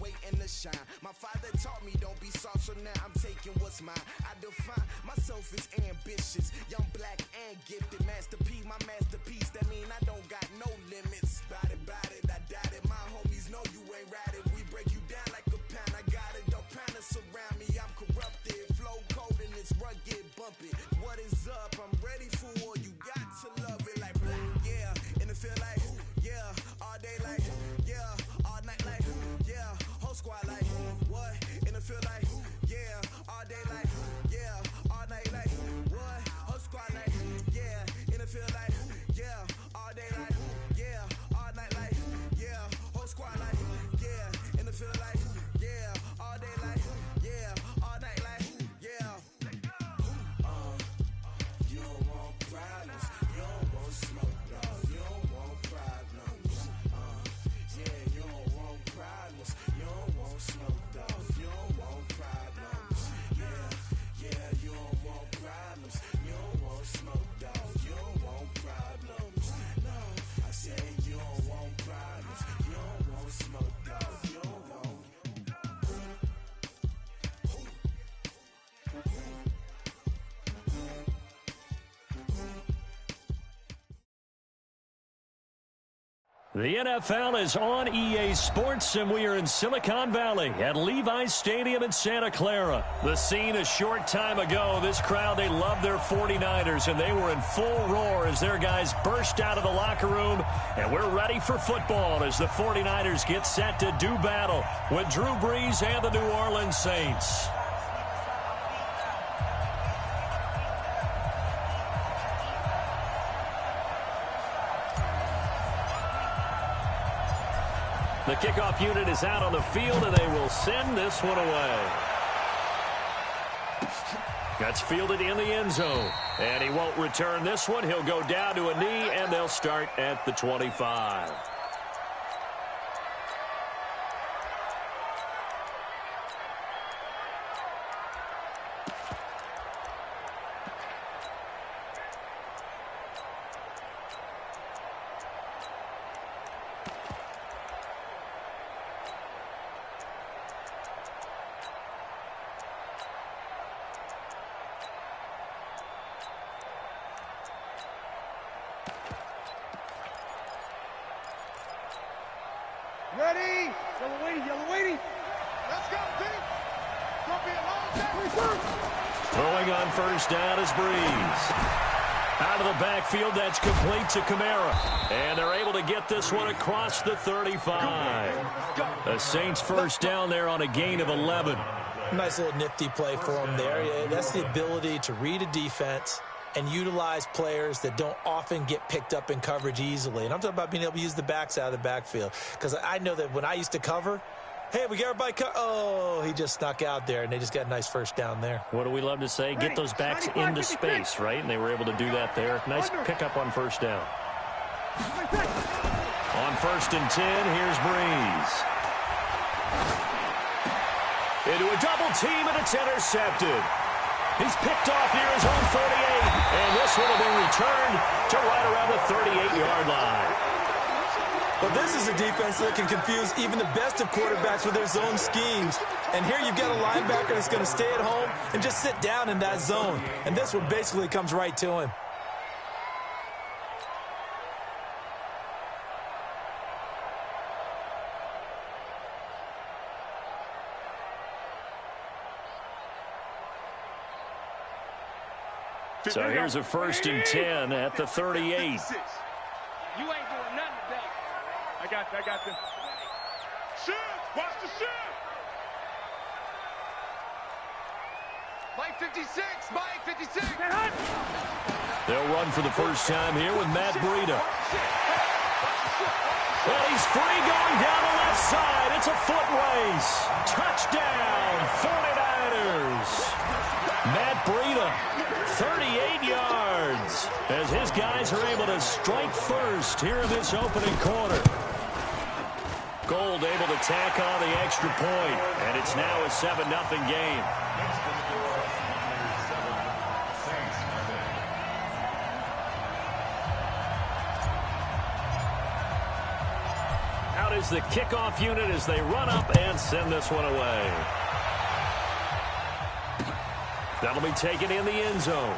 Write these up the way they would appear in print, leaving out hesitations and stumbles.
waiting to shine. My father taught me don't be soft, so now I'm taking what's mine. I define myself as ambitious, young, black, and gifted. Master P, my masterpiece, that mean I don't got no limits. Bout it, I doubt it. My homies know you ain't ratted. We break you down like a pound. I got it, don't pound us around me. I'm corrupted, flow cold and it's rugged, bump it. What is up? I'm ready for war. You got to love it like black, yeah. And it feel like, yeah. All day like, yeah. All night like, yeah. Whole squad like, what? And it feel like, yeah. All day like, yeah. All night like, what? Whole squad like, yeah. And it feel like, yeah. All day like, yeah. All night like, yeah. Whole squad like, yeah. And it feel like, yeah. All day like, yeah. All night like, yeah. You don't want problems. You don't want smoke, dog. You don't want problems. Yeah, you don't want problems. You don't want smoke, dog. You don't want problems. Yeah, you don't want problems. You don't want smoke, dog. You don't want problems. No, I said you don't want problems. You don't want smoke, dog. You don't want. The NFL is on EA Sports, and we are in Silicon Valley at Levi's Stadium in Santa Clara. The scene a short time ago, this crowd, they love their 49ers, and they were in full roar as their guys burst out of the locker room, and we're ready for football as the 49ers get set to do battle with Drew Brees and the New Orleans Saints. The kickoff unit is out on the field, and they will send this one away. That's fielded in the end zone. And he won't return this one. He'll go down to a knee, and they'll start at the 25. Ready? Yellow waiting. Let's go, team. Gonna be a long day. Throwing on first down is Brees. Out of the backfield, that's complete to Kamara. And they're able to get this one across the 35. The Saints first down there on a gain of 11. Nice little nifty play for them there. Yeah, that's the ability to read a defense and utilize players that don't often get picked up in coverage easily. And I'm talking about being able to use the backs out of the backfield. Because I know that when I used to cover, hey, we got everybody oh, he just snuck out there, and they just got a nice first down there. What do we love to say? Get those backs into space, right? And they were able to do that there. Nice pickup on first down. On 1st and 10, here's Brees. Into a double team, and it's intercepted. He's picked off near his own 48, and this one will be returned to right around the 38-yard line. Well, this is a defense that can confuse even the best of quarterbacks with their zone schemes. And here you've got a linebacker that's going to stay at home and just sit down in that zone. And this one basically comes right to him. So here's a 1st and 10 at the 38. You ain't doing nothing today. I got you. Shoot! Watch the shoot! Mike 56! Mike 56! They'll run for the first time here with Matt Breida. Well, he's free going down the left side. It's a foot race. Touchdown, 49ers. Matt Breida, 38 yards, as his guys are able to strike first here in this opening quarter. Gold able to tack on the extra point, and it's now a 7-0 game. Out out is the kickoff unit as they run up and send this one away. That'll be taken in the end zone.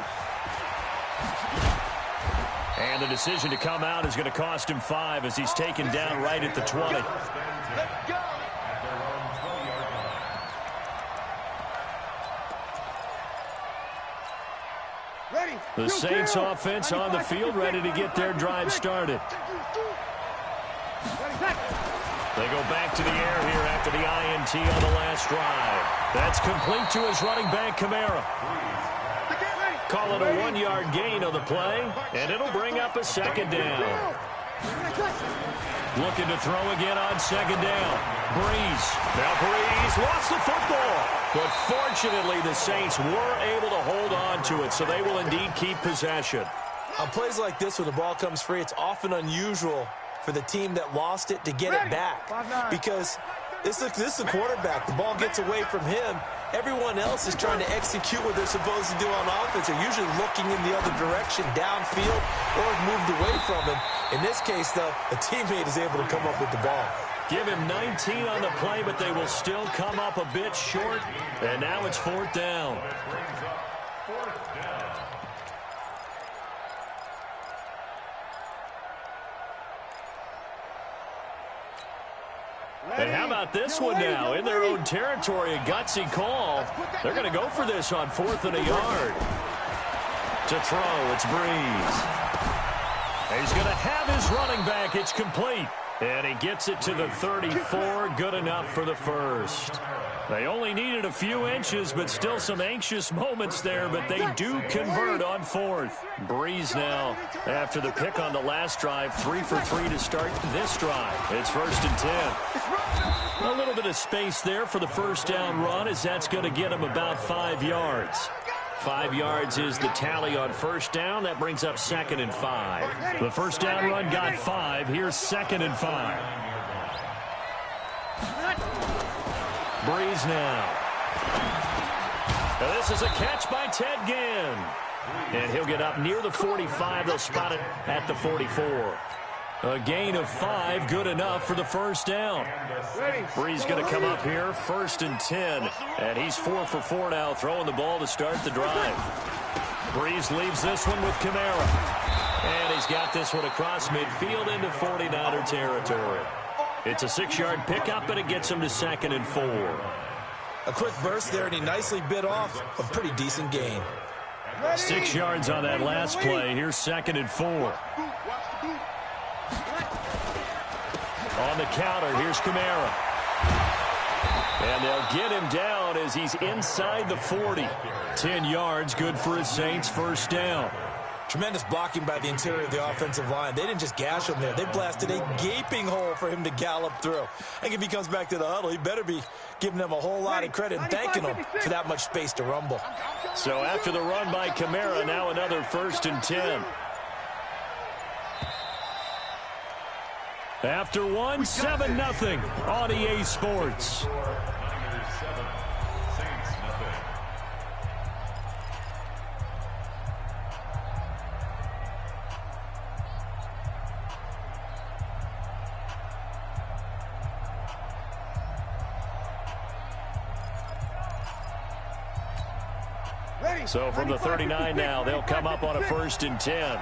And the decision to come out is going to cost him 5 as he's taken down right at the 20. The Saints offense on the field, ready to get their drive started. They go back to the air here after the INT on the last drive. That's complete to his running back, Kamara. Call it a 1-yard gain on the play, and it'll bring up a second down. Looking to throw again on second down. Breeze. Now Breeze lost the football. But fortunately, the Saints were able to hold on to it, so they will indeed keep possession. On plays like this where the ball comes free, it's often unusual for the team that lost it to get it back. Because this is the quarterback. The ball gets away from him. Everyone else is trying to execute what they're supposed to do on offense. They're usually looking in the other direction, downfield, or have moved away from him. In this case, though, a teammate is able to come up with the ball. Give him 19 on the play, but they will still come up a bit short. And now it's 4th down. And how about this one now? In their own territory, a gutsy call. They're going to go for this on 4th and a yard. To throw, it's Breeze. He's going to have his running back. It's complete. And he gets it to the 34. Good enough for the first. They only needed a few inches, but still some anxious moments there, but they do convert on 4th. Breeze now, after the pick on the last drive, 3 for 3 to start this drive. It's 1st and 10. A little bit of space there for the first down run, as that's going to get him about 5 yards. 5 yards is the tally on first down. That brings up 2nd and 5. The first down run got 5. Here's 2nd and 5. Breeze now. This is a catch by Ted Ginn. And he'll get up near the 45. They'll spot it at the 44. A gain of 5, good enough for the first down. Breeze going to come up here, 1st and 10. And he's 4 for 4 now, throwing the ball to start the drive. Breeze leaves this one with Kamara. And he's got this one across midfield into 49er territory. It's a 6-yard pickup, and it gets him to 2nd and 4. A quick burst there, and he nicely bit off a pretty decent gain. 6 yards on that last play. Here's 2nd and 4. On the counter, here's Kamara. And they'll get him down as he's inside the 40. 10 yards, good for his Saints, first down. Tremendous blocking by the interior of the offensive line. They didn't just gash him there. They blasted a gaping hole for him to gallop through. I think if he comes back to the huddle, he better be giving them a whole lot of credit and thanking them for that much space to rumble. So after the run by Kamara, now another 1st and 10. After one, 7-0 on EA Sports. So from the 39 now, they'll come up on a 1st and 10.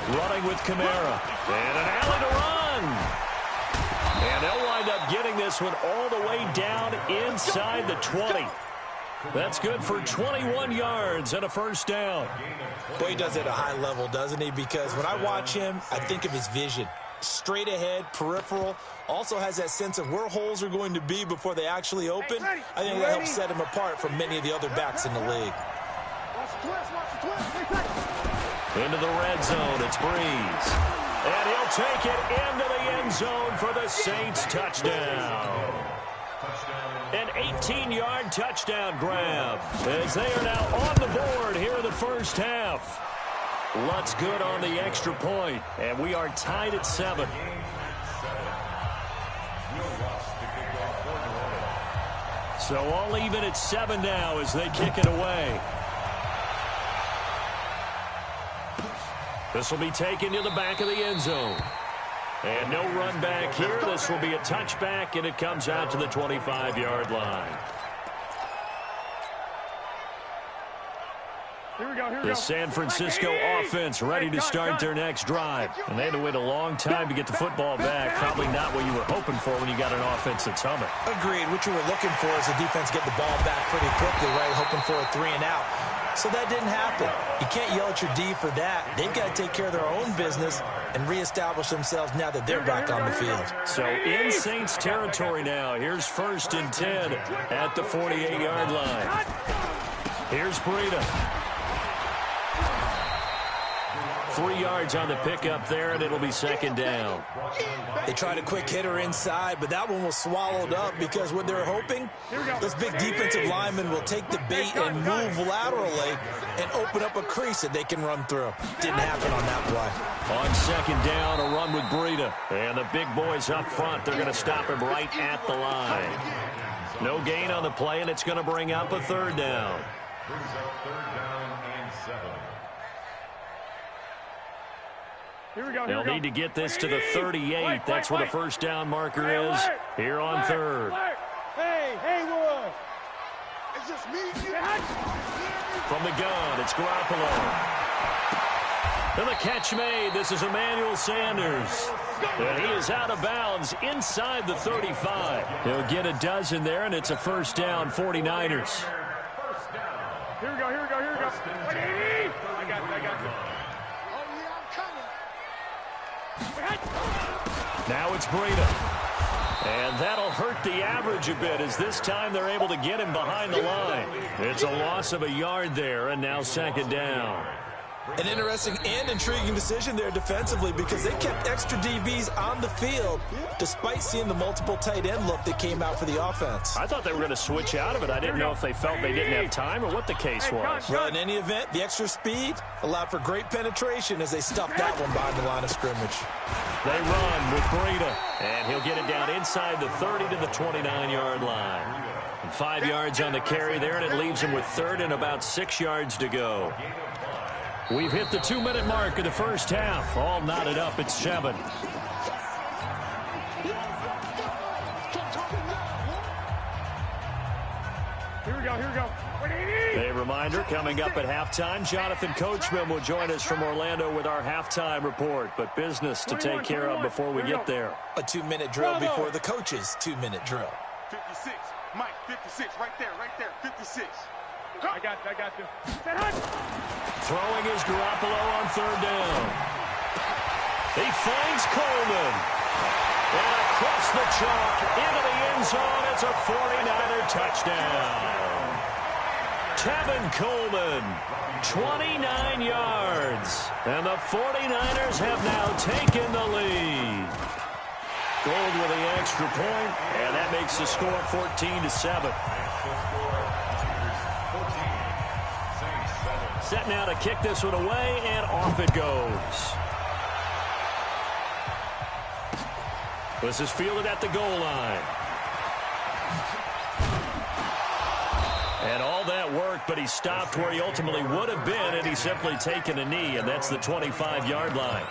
Running with Kamara. And an alley to run. And they'll wind up getting this one all the way down inside the 20. That's good for 21 yards and a first down. Boy, he does it at a high level, doesn't he? Because when I watch him, I think of his vision. Straight ahead, peripheral, also has that sense of where holes are going to be before they actually open. I think that helps set him apart from many of the other backs in the league. Into the red zone, it's Breeze. And he'll take it into the end zone for the Saints touchdown. An 18-yard touchdown grab as they are now on the board here in the first half. Lutz good on the extra point, and we are tied at 7. So all even at 7 now as they kick it away. This will be taken to the back of the end zone. And no run back here. This will be a touchback, and it comes out to the 25-yard line. The San Francisco offense ready to start their next drive. And they had to wait a long time to get the football back. Probably not what you were hoping for when you got an offense that's humming. Agreed. What you were looking for is the defense get the ball back pretty quickly, right? Hoping for a 3-and-out. So that didn't happen. You can't yell at your D for that. They've got to take care of their own business and reestablish themselves now that they're back on the field. So in Saints territory now. Here's 1st and 10 at the 48-yard line. Here's Breida. 3 yards on the pickup there, and it'll be 2nd down. They tried a quick hitter inside, but that one was swallowed up because what they're hoping, this big defensive lineman will take the bait and move laterally and open up a crease that they can run through. Didn't happen on that play. On 2nd down, a run with Breida. And the big boys up front, they're going to stop him right at the line. No gain on the play, and it's going to bring up a 3rd down. Brings up 3rd down and 7. They'll need to get this to the 38. That's where the 1st down marker is here on 3rd. Hey, Haywood. It's just me. From the gun, it's Garoppolo. And the catch made. This is Emmanuel Sanders. And he is out of bounds inside the 35. He'll get a dozen there, and it's a 1st down, 49ers. Here we go. I got you. Now it's Breida. And that'll hurt the average a bit as this time they're able to get him behind the line. It's a loss of a yard there, and now 2nd down. An interesting and intriguing decision there defensively because they kept extra DBs on the field despite seeing the multiple tight end look that came out for the offense. I thought they were going to switch out of it. I didn't know if they felt they didn't have time or what the case was. Well, in any event, the extra speed allowed for great penetration as they stuffed that one behind the line of scrimmage. They run with Breida, and he'll get it down inside the 30 to the 29-yard line. And 5 yards on the carry there, and it leaves him with 3rd and about 6 yards to go. We've hit the 2-minute mark of the 1st half. All knotted up at 7. Here we go. A reminder, coming up at halftime, Jonathan Coachman will join us from Orlando with our halftime report. But business to take care of before we get there. A 2-minute drill before the coach's 2-minute drill. 56. Mike, 56. Right there. 56. I got you. Throwing is Garoppolo on 3rd down. He finds Coleman. And across the chalk into the end zone. It's a 49er touchdown. Tevin Coleman, 29 yards. And the 49ers have now taken the lead. Gold with the extra point, and that makes the score 14-7. Set now to kick this one away, and off it goes. This is fielded at the goal line. And all that work, but he stopped where he ultimately would have been, and he's simply taken a knee, and that's the 25-yard line.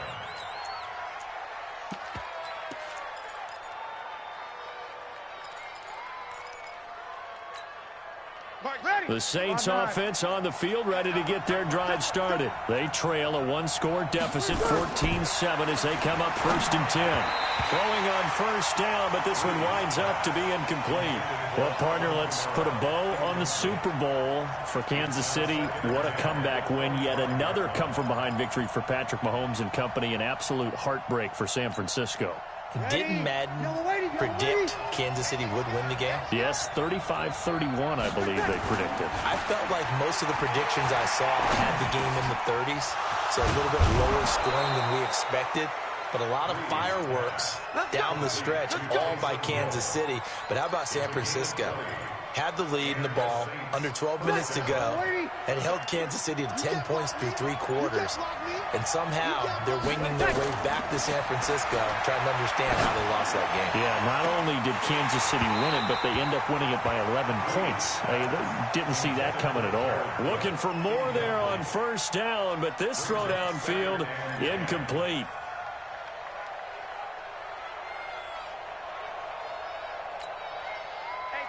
The Saints offense on the field ready to get their drive started. They trail a 1-score deficit, 14-7 as they come up 1st and 10. Throwing on 1st down, but this one winds up to be incomplete. Well, partner, let's put a bow on the Super Bowl for Kansas City. What a comeback win. Yet another come-from-behind victory for Patrick Mahomes and company. An absolute heartbreak for San Francisco. Didn't Madden predict Kansas City would win the game? Yes, 35-31, I believe they predicted. I felt like most of the predictions I saw had the game in the 30s, so a little bit lower scoring than we expected. But a lot of fireworks down the stretch, all by Kansas City. But how about San Francisco? Had the lead in the ball, under 12 minutes to go, and held Kansas City to 10 points through 3 quarters. And somehow they're winging their way back to San Francisco, trying to understand how they lost that game. Yeah, not only did Kansas City win it, but they end up winning it by 11 points. They didn't see that coming at all. Looking for more there on 1st down, but this throw downfield incomplete.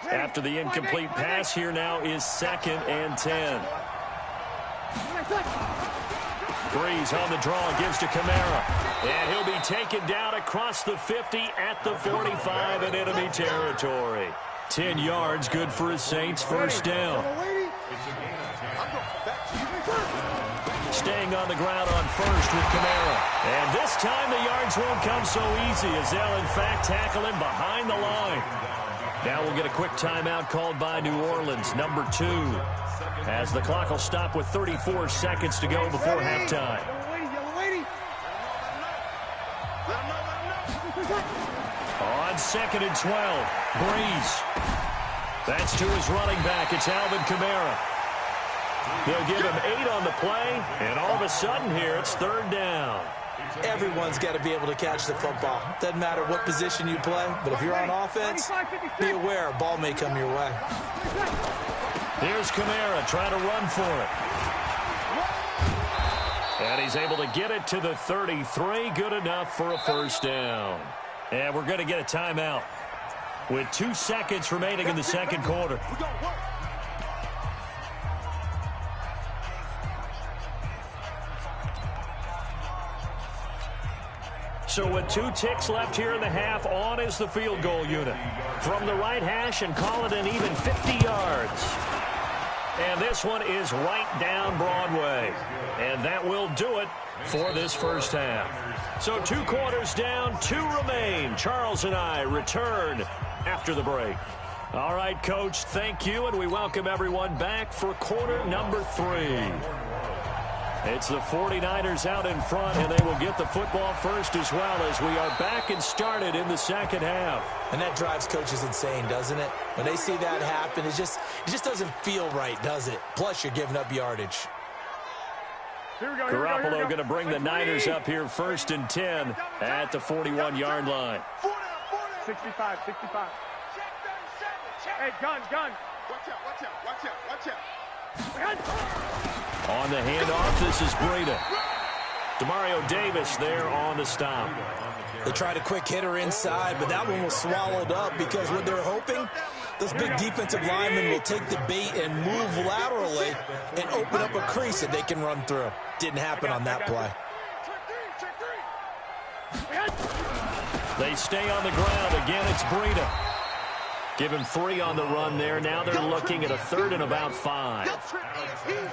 After the incomplete pass, here now is 2nd and 10. Breeze on the draw, gives to Kamara. And he'll be taken down across the 50 at the 45 in enemy territory. 10 yards, good for his Saints, first down. Staying on the ground on first with Kamara. And this time the yards won't come so easy as they'll, in fact, tackle him behind the line. Now we'll get a quick timeout called by New Orleans, number 2. As the clock will stop with 34 seconds to go before halftime. On 2nd and 12, Breeze. That's to his running back. It's Alvin Kamara. They'll give him 8 on the play, and all of a sudden here, it's 3rd down. Everyone's got to be able to catch the football. Doesn't matter what position you play, but if you're on offense, be aware a ball may come your way. Here's Kamara trying to run for it. And he's able to get it to the 33. Good enough for a first down. And we're going to get a timeout with 2 seconds remaining in the second quarter. So with 2 ticks left here in the half, on is the field goal unit. From the right hash and call it an even 50 yards. And this one is right down Broadway. And that will do it for this first half. So 2 quarters down, 2 remain. Charles and I return after the break. All right, Coach, thank you, and we welcome everyone back for quarter number 3. It's the 49ers out in front, and they will get the football first as well as we are back and started in the second half. And that drives coaches insane, doesn't it? When they see that happen, it just doesn't feel right, does it? Plus, you're giving up yardage. Garoppolo going to bring the Niners up here 1st and 10 at the 41-yard line. 65. Hey, gun. Watch out. On the handoff, this is Breida. Demario Davis there on the stop. They tried a quick hitter inside, but that one was swallowed up because what they're hoping, those big defensive linemen will take the bait and move laterally and open up a crease that they can run through. Didn't happen on that play. They stay on the ground. Again, it's Breida. Give him 3 on the run there. Now they're looking at a 3rd and about 5.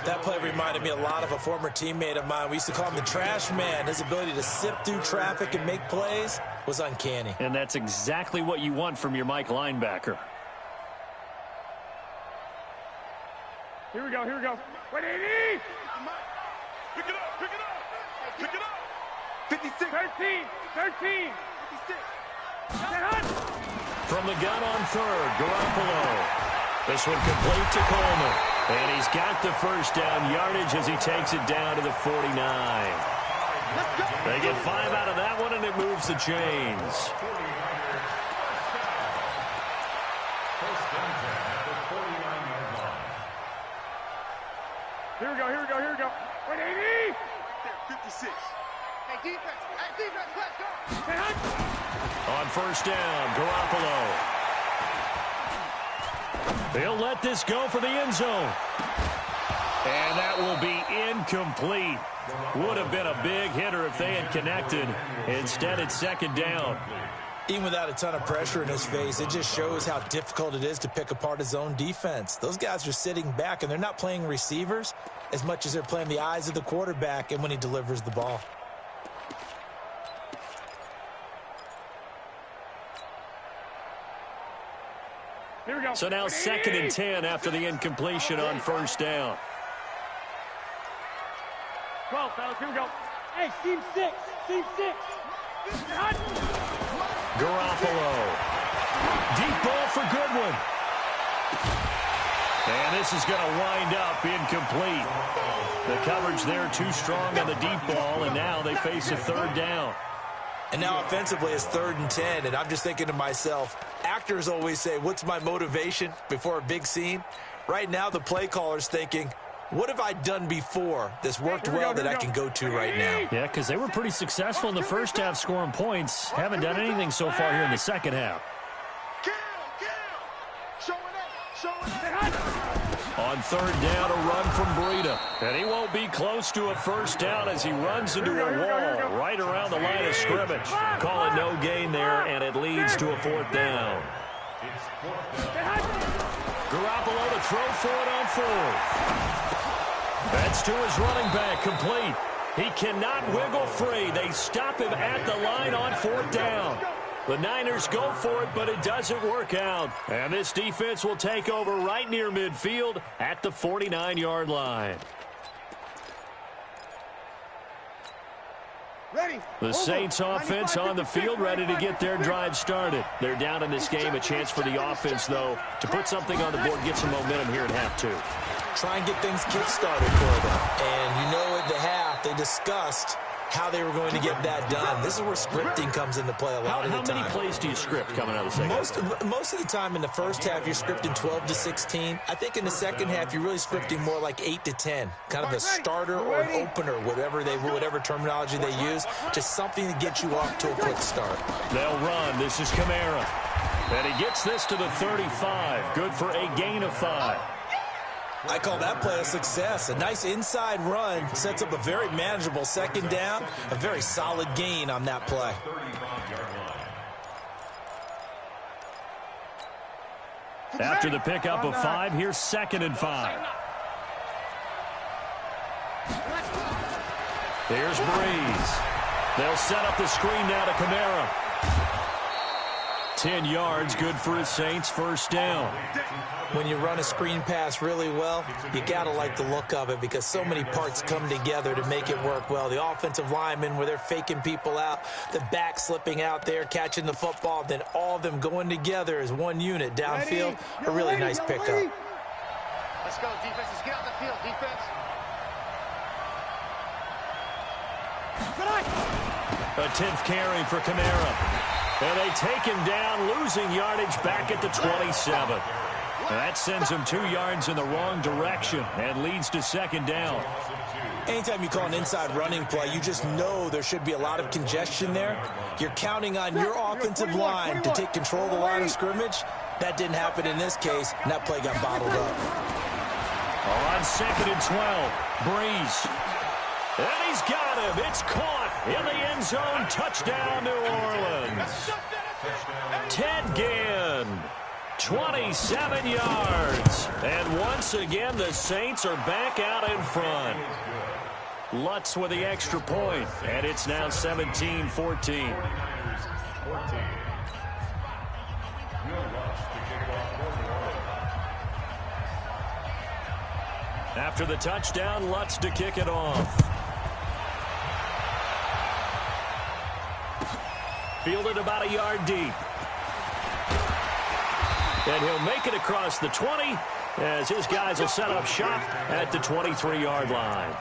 That play reminded me a lot of a former teammate of mine. We used to call him the trash man. His ability to sift through traffic and make plays was uncanny. And that's exactly what you want from your Mike linebacker. Here we go. 180. Pick it up. 56. 13. 56. From the gun on 3rd, Garoppolo. This one complete to Coleman. And he's got the first down yardage as he takes it down to the 49. They get 5 out of that one, and it moves the chains. Here we go. 180. 56. Hey, defense, let's go. On first down, Garoppolo. They'll let this go for the end zone. And that will be incomplete. Would have been a big hitter if they had connected. Instead, it's 2nd down. Even without a ton of pressure in his face, it just shows how difficult it is to pick apart his own defense. Those guys are sitting back, and they're not playing receivers as much as they're playing the eyes of the quarterback and when he delivers the ball. Here we go. So now 2nd and 10 after the incompletion on first down. 12, fellas, here we go. Hey, Team 6. Garoppolo. Deep ball for Goodwin. And this is going to wind up incomplete. The coverage there too strong on the deep ball, and now they face a 3rd down. And now offensively it's 3rd and 10, and I'm just thinking to myself, actors always say, what's my motivation before a big scene? Right now the play caller's thinking, what have I done before that's worked well that I can go to right now? Yeah, because they were pretty successful in the first half scoring points. Haven't done anything so far here in the second half. On third down, a run from Breida. And he won't be close to a first down as he runs into a wall right around the line of scrimmage. Call it no gain there, and it leads to a fourth down. Garoppolo to throw for it on fourth. That's to his running back, complete. He cannot wiggle free. They stop him at the line on fourth down. The Niners go for it, but it doesn't work out. And this defense will take over right near midfield at the 49-yard line. The Saints offense on the field, ready to get their drive started. They're down in this game. A chance for the offense, though, to put something on the board, get some momentum here at half two. Try and get things kick-started for them. And you know at the half, they discussed how they were going to get that done. This is where scripting comes into play a lot of the time. How many plays do you script coming out of the second half? Most of the time in the first half, you're scripting 12 to 16. I think in the second half, you're really scripting more like 8 to 10. Kind of a starter or an opener, whatever terminology they use. Just something to get you off to a quick start. They'll run. This is Kamara. And he gets this to the 35. Good for a gain of 5. I call that play a success. A nice inside run sets up a very manageable second down, a very solid gain on that play. After the pickup of 5, here's 2nd and 5. Here's Breeze. They'll set up the screen now to Kamara. 10 yards, good for his Saints, first down. When you run a screen pass really well, you got to like the look of it because so many parts come together to make it work well. The offensive linemen, where they're faking people out, the back slipping out there, catching the football, then all of them going together as one unit downfield. A really nice pickup. Let's go, defense. Let's get out the field, defense. A 10th carry for Kamara. And they take him down, losing yardage back at the 27. That sends him 2 yards in the wrong direction and leads to second down. Anytime you call an inside running play, you just know there should be a lot of congestion there. You're counting on your offensive line to take control of the line of scrimmage. That didn't happen in this case, and that play got bottled up. On 2nd and 12, Breeze. And he's got him. It's caught in the end zone. Touchdown, New Orleans. Ted Ginn. 27 yards. And once again, the Saints are back out in front. Lutz with the extra point, and it's now 17-14. After the touchdown, Lutz to kick it off. Fielded about a yard deep. And he'll make it across the 20 as his guys will set up shop at the 23-yard line.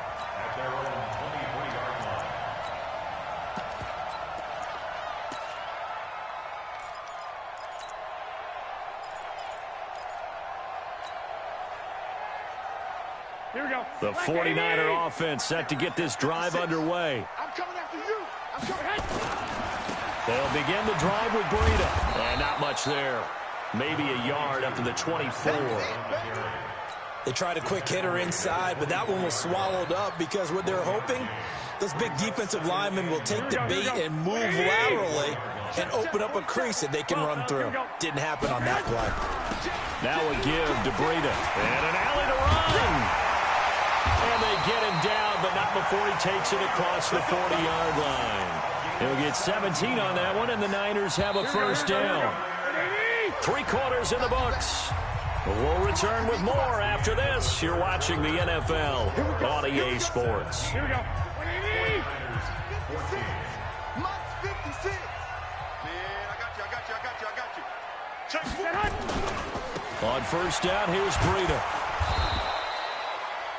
Here we go. The 49er offense set to get this drive underway. I'm coming after you. I'm coming. They'll begin the drive with Breida. And not much there. Maybe a yard up to the 24. They tried a quick hitter inside, but that one was swallowed up because what they're hoping, those big defensive linemen will take the bait and move laterally and open up a crease that they can run through. Didn't happen on that play. Now a give to Breida. And an alley to run. And they get him down, but not before he takes it across the 40-yard line. He'll get 17 on that one, and the Niners have a first down. 3 quarters in the books. We'll return with more after this. You're watching the NFL on EA Sports. Here we go. On first down, here's Breida.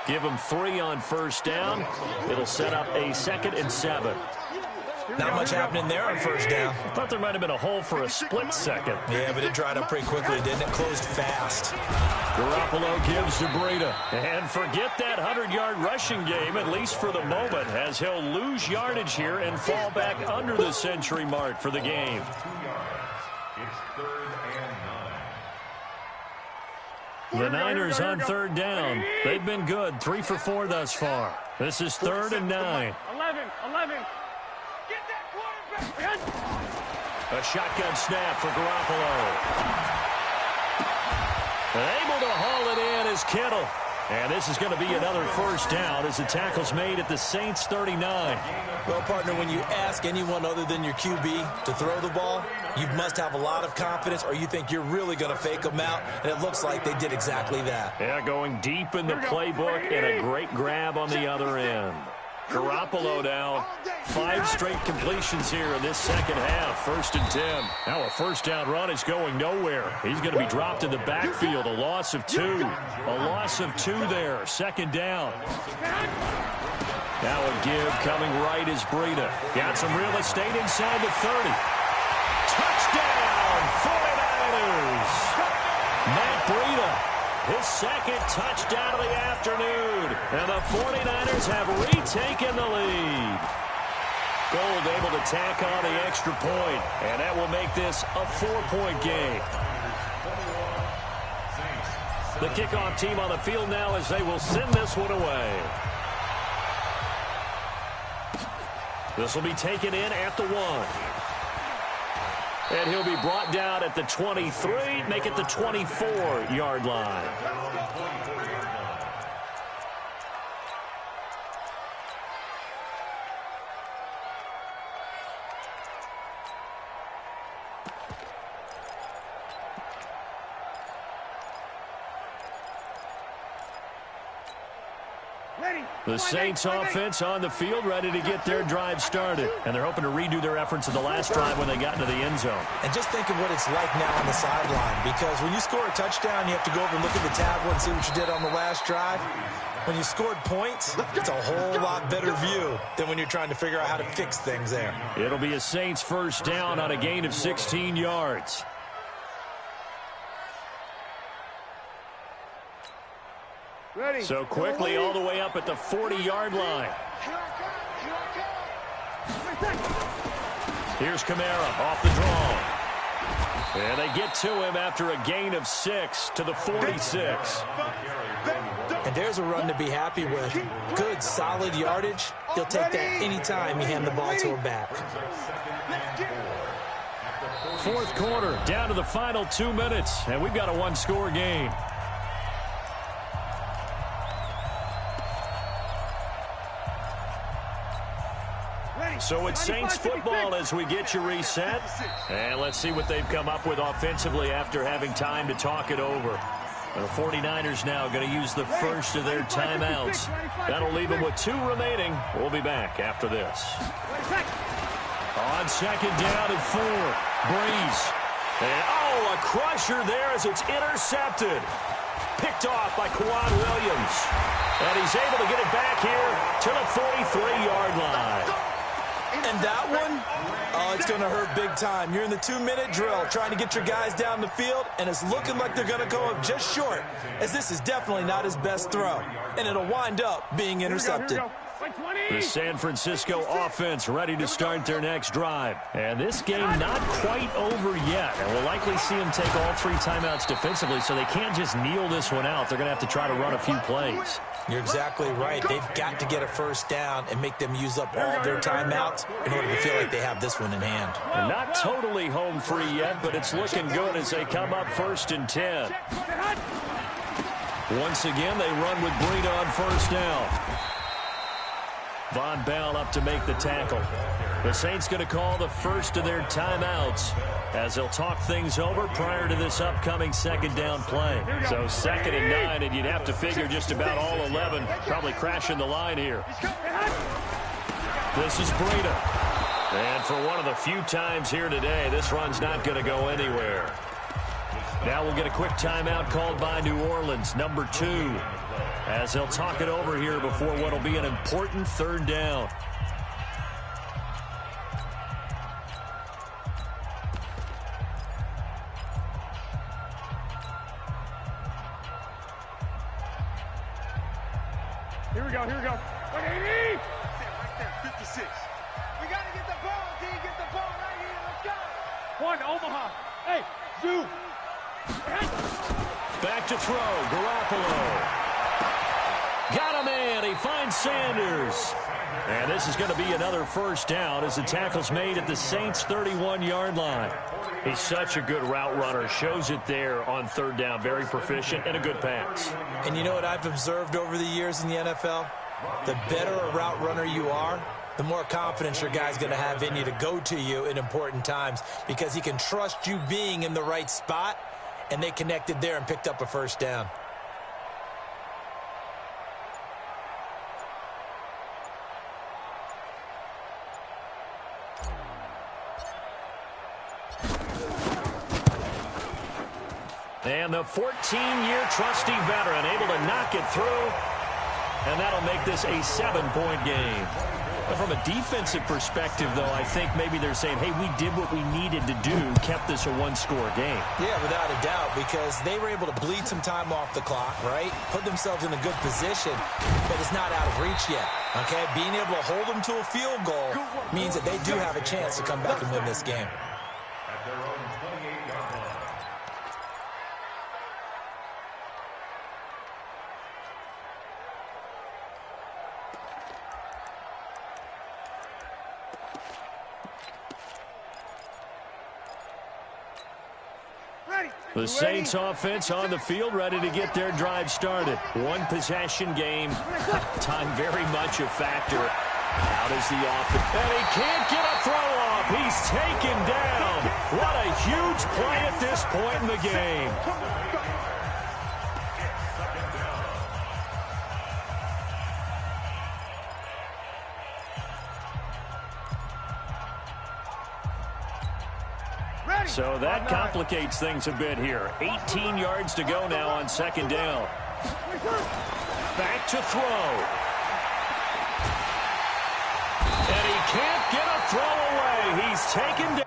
Give him 3 on first down. It'll set up a 2nd and 7. Not much happening there on first down. I thought there might have been a hole for a split second. Yeah, but it dried up pretty quickly, didn't it? Closed fast. Garoppolo gives to Breida. And forget that 100-yard rushing game, at least for the moment, as he'll lose yardage here and fall back under the century mark for the game. It's 3rd and 9. The Niners on third down. They've been good, 3 for 4 thus far. This is 3rd and 9. 11. Get that quarterback. A shotgun snap for Garoppolo. Able to haul it in is Kittle. And this is going to be another first down as the tackle's made at the Saints 39. Well, partner, when you ask anyone other than your QB to throw the ball, you must have a lot of confidence or you think you're really going to fake them out, and it looks like they did exactly that. Yeah, going deep in the playbook and a great grab on the other end. Garoppolo now, 5 straight completions here in this second half. 1st and 10. Now a first down run is going nowhere. He's going to be dropped in the backfield. A loss of 2. A loss of 2 there. 2nd down. Now a give coming right is Breida. Got some real estate inside the 30. Touchdown, 49ers. Matt Breida. His 2nd touchdown of the afternoon. And the 49ers have retaken the lead. Gold able to tack on the extra point. And that will make this a 4-point game. The kickoff team on the field now as they will send this one away. This will be taken in at the 1. And he'll be brought down at the 23, make it the 24-yard line. The Saints offense on the field, ready to get their drive started. And they're hoping to redo their efforts of the last drive when they got into the end zone. And just think of what it's like now on the sideline, because when you score a touchdown, you have to go over and look at the tablet and see what you did on the last drive. When you scored points, it's a whole lot better view than when you're trying to figure out how to fix things there. It'll be a Saints first down on a gain of 16 yards. So quickly all the way up at the 40-yard line. Here's Kamara off the draw. And they get to him after a gain of 6 to the 46. And there's a run to be happy with. Good, solid yardage. He'll take that anytime you hand the ball to him back. 4th quarter, down to the final 2 minutes. And we've got a 1-score game. So it's Saints football as we get you reset. And let's see what they've come up with offensively after having time to talk it over. The 49ers now going to use the first of their timeouts. That'll leave them with 2 remaining. We'll be back after this. On 2nd down and 4. Breeze. And a crusher there as it's intercepted. Picked off by Kwan Williams. And he's able to get it back here to the 43-yard line. And that one, it's going to hurt big time. You're in the 2-minute drill trying to get your guys down the field, and it's looking like they're going to go up just short, as this is definitely not his best throw. And it'll wind up being intercepted. The San Francisco offense ready to start their next drive. And this game not quite over yet. And we'll likely see them take all 3 timeouts defensively, so they can't just kneel this one out. They're going to have to try to run a few plays. You're exactly right. They've got to get a first down and make them use up all their timeouts in order to feel like they have this one in hand. And not totally home free yet, but it's looking good as they come up 1st and 10. Once again, they run with Breida on first down. Von Bell up to make the tackle. The Saints going to call the first of their timeouts as they'll talk things over prior to this upcoming 2nd down play. So 2nd and 9, and you'd have to figure just about all 11 probably crashing the line here. This is Breida. And for one of the few times here today, this run's not going to go anywhere. Now we'll get a quick timeout called by New Orleans, number 2, as they'll talk it over here before what will be an important 3rd down. Here we go. 180! Right there, 56. We got to get the ball, D. Get the ball right here. Let's go. 1, Omaha. Hey, Zoo. Back to throw, Garoppolo. Got a man, he finds Sanders. And this is going to be another first down as the tackle's made at the Saints' 31-yard line. He's such a good route runner. Shows it there on third down. Very proficient and a good pass. And you know what I've observed over the years in the NFL? The better a route runner you are, the more confidence your guy's going to have in you to go to you in important times because he can trust you being in the right spot, and they connected there and picked up a first down. And the 14-year trusty veteran able to knock it through. And that'll make this a 7-point game. But from a defensive perspective, though, I think maybe they're saying, hey, we did what we needed to do, kept this a one-score game. Yeah, without a doubt, because they were able to bleed some time off the clock, right? Put themselves in a good position, but it's not out of reach yet, okay? Being able to hold them to a field goal means that they do have a chance to come back and win this game. At their own 28-yard line. The Saints offense on the field, ready to get their drive started. One possession game. Time very much a factor. Out is the offense. And he can't get a throw off. He's taken down. What a huge play at this point in the game. So that complicates things a bit here. 18 yards to go now on second down. Back to throw. And he can't get a throw away. He's taken down.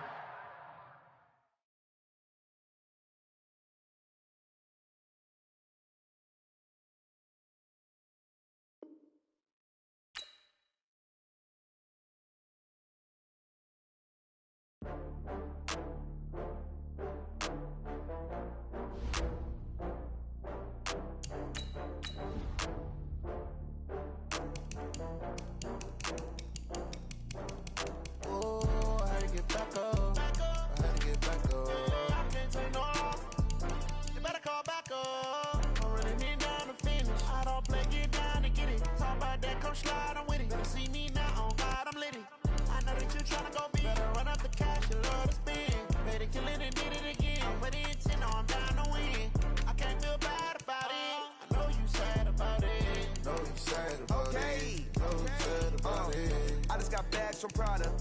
From Prada,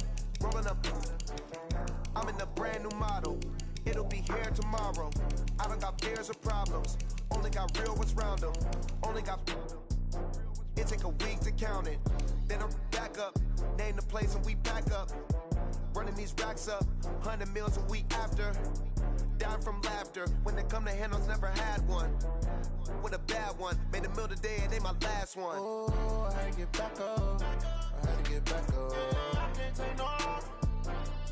rolling up. I'm in a brand new model. It'll be here tomorrow. I don't got fears or problems. Only got real what's round them. Only got. It take a week to count it. Then I'm back up. Name the place and we back up. Running these racks up. 100 meals a week after. Dying from laughter. When they come to handles, never had one. With a bad one. Made a meal today and they my last one. Oh, I had to get back up. I had to get back up. I can't take no off.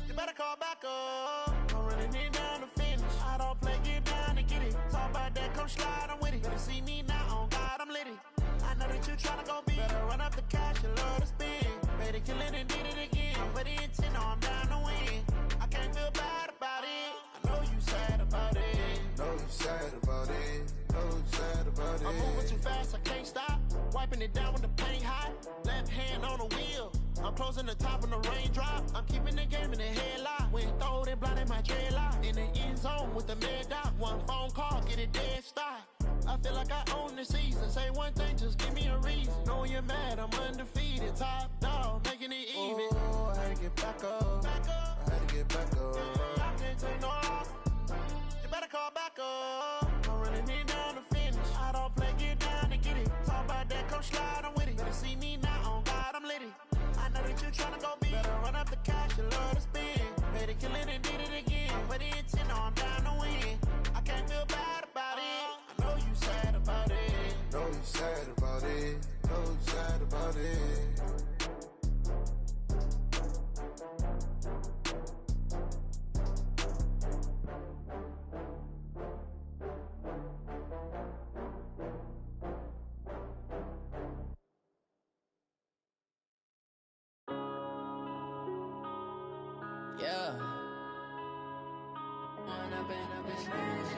You better call back up. I'm running it down to finish. I don't play, get down and get it. Talk about that, come slide, I'm with it. Better see me now, on God, I'm litty. I know that you tryna go big. Better run up the cash, you love to spend. Better kill it and did it again. But the intent, no, I'm down to win. I can't feel bad about it. I know you sad about it. Know you sad about it. Know you sad about it. I'm moving too fast, I can't stop. Wiping it down with the paint hot. Left hand on the wheel. I'm closing the top on the raindrop. I'm keeping the game in the headlock. When throwed and blinded my dreadlock. In the end zone with the mad dot. One phone call, get it dead stop. I feel like I own the season. Say one thing, just give me a reason. Knowing you're mad, I'm undefeated. Top dog, making it even. Oh, I had to get back up. I had to get back up. I can't take no off. You better call back up. I'm running it down to finish. I don't play, get down and get it. Talk about that, come slide, I'm with it. Better see me now, on God, I'm litty. I know that you tryna go big. Better run up the cash, you love to spend. Better kill it and did it again. But the intent, no, I'm down to win. I can't feel bad about it. I know you sad about it. Know you sad about it. Know you sad about it. Yeah. When up and up, it's magic.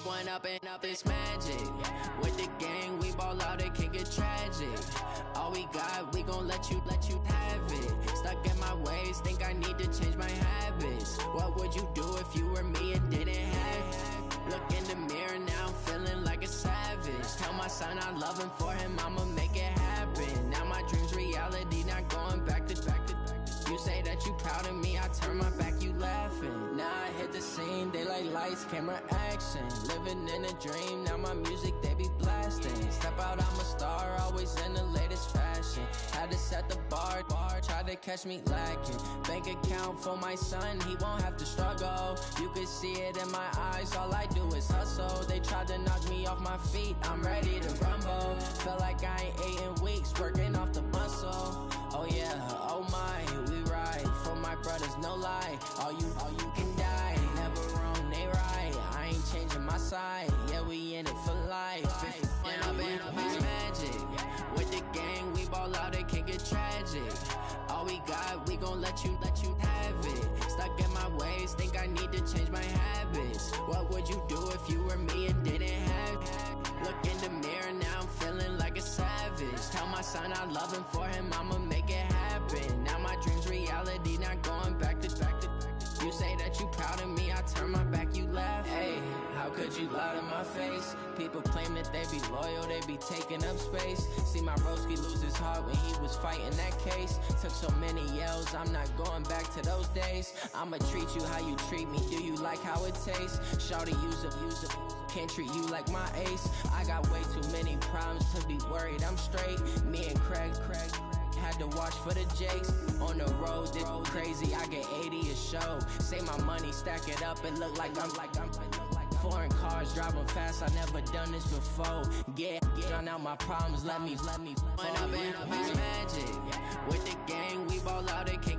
When up and up, it's magic. With the gang, we ball out, it can get tragic. All we got, we gon' let you have it. Stuck in my ways, think I need to change my habits. What would you do if you were me and didn't have it? Look in the mirror now, I'm feeling like a savage. Tell my son I love him, for him I'ma make it happen. Now my dream's reality, not going back to. You say that you proud of me, I turn my back, you laughing. Now I hit the scene, they like lights, camera, action. Living in a dream, now my music, they be blasting. Step out, I'm a star, always in the latest fashion. Had to set the bar, try to catch me lacking. Bank account for my son, he won't have to struggle. You could see it in my eyes, all I do is hustle. They tried to knock me off my feet, I'm ready to rumble. Felt like I ain't ate in weeks, working off the muscle. Oh yeah, oh my, we ride for my brothers, no lie. All you can die, never wrong, they right. I ain't changing my side, yeah, we in it for life. When up and up, it's magic. With the gang, we ball out, it can get tragic. All we got, we gon' let you have it. Stuck in my ways, think I need to change my habits. What would you do if you were me and didn't have it? Look in the mirror, now I'm feeling like a savage. Tell my son I love him, for him I'ma make it happen. Now my dream's reality, not going back to. You say that you proud of me, I turn my back, you laugh. Hey, how could you lie to my face? People claim that they be loyal, they be taking up space. See my broski lose his heart when he was fighting that case. Took so many yells, I'm not going back to those days. I'ma treat you how you treat me, do you like how it tastes? Shawty, use up, can't treat you like my ace. I got way too many problems to be worried, I'm straight. Me and Craig had to watch for the Jakes. On the road, it's crazy, I get 80 a show. Say my money, stack it up, it look like I'm foreign cars, driving fast, I never done this before. Drown out my problems, let me. When up and up, it's magic. With the gang, we ball out, it can